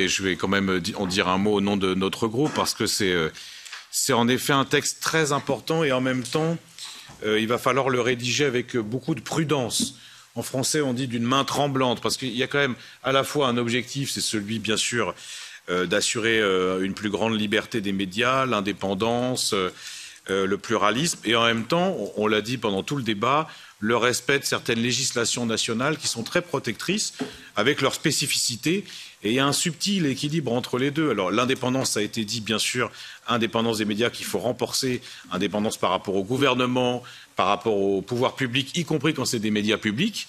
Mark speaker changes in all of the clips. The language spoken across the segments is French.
Speaker 1: mais je vais quand même en dire un mot au nom de notre groupe, parce que c'est en effet un texte très important et en même temps, il va falloir le rédiger avec beaucoup de prudence. En français, on dit d'une main tremblante, parce qu'il y a quand même à la fois un objectif, c'est celui, bien sûr, d'assurer une plus grande liberté des médias, l'indépendance, le pluralisme, et en même temps, on l'a dit pendant tout le débat, le respect de certaines législations nationales qui sont très protectrices, avec leurs spécificités, et il y a un subtil équilibre entre les deux. Alors l'indépendance, ça a été dit, bien sûr, indépendance des médias qu'il faut renforcer, indépendance par rapport au gouvernement, par rapport au pouvoir public, y compris quand c'est des médias publics.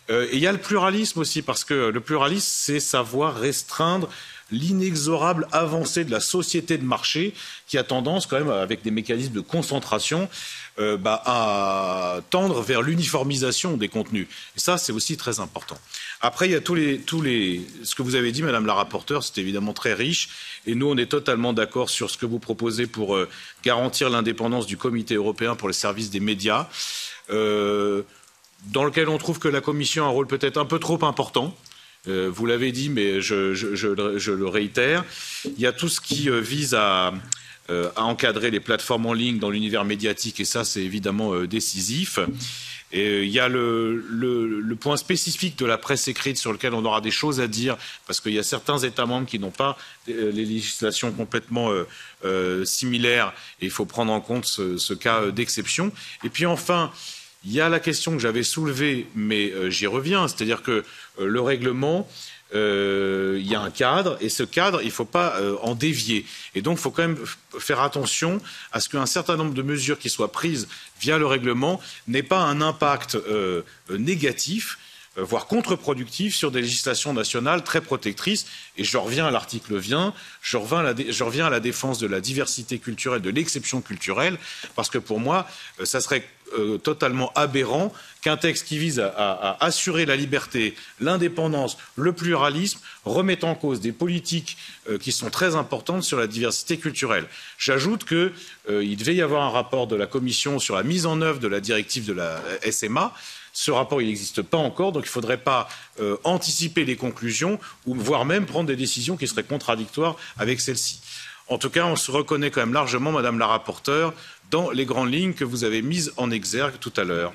Speaker 1: Et il y a le pluralisme aussi, parce que le pluralisme, c'est savoir restreindre l'inexorable avancée de la société de marché qui a tendance quand même, avec des mécanismes de concentration, à tendre vers l'uniformisation des contenus. Et ça, c'est aussi très important. Après, il y a ce que vous avez dit, Madame la rapporteure, c'est évidemment très riche. Et nous, on est totalement d'accord sur ce que vous proposez pour garantir l'indépendance du Comité européen pour les services des médias, dans lequel on trouve que la Commission a un rôle peut-être un peu trop important. Vous l'avez dit, mais je le réitère. Il y a tout ce qui vise à encadrer les plateformes en ligne dans l'univers médiatique, et ça, c'est évidemment décisif. Et il y a le point spécifique de la presse écrite sur lequel on aura des choses à dire, parce qu'il y a certains États membres qui n'ont pas les législations complètement similaires, et il faut prendre en compte ce cas d'exception. Et puis enfin, il y a la question que j'avais soulevée, mais j'y reviens, c'est-à-dire que le règlement, il y a un cadre, et ce cadre, il ne faut pas en dévier. Et donc, il faut quand même faire attention à ce qu'un certain nombre de mesures qui soient prises via le règlement n'aient pas un impact négatif, voire contre-productif, sur des législations nationales très protectrices. Et je reviens à l'article 20, je reviens à la défense de la diversité culturelle, de l'exception culturelle, parce que pour moi, ça serait totalement aberrant qu'un texte qui vise à assurer la liberté, l'indépendance, le pluralisme, remette en cause des politiques qui sont très importantes sur la diversité culturelle. J'ajoute qu'il devait y avoir un rapport de la Commission sur la mise en œuvre de la directive de la SMA. Ce rapport, il n'existe pas encore, donc il ne faudrait pas anticiper les conclusions, ou voire même prendre des décisions qui seraient contradictoires avec celles-ci. En tout cas, on se reconnaît quand même largement, Madame la rapporteure, dans les grandes lignes que vous avez mises en exergue tout à l'heure.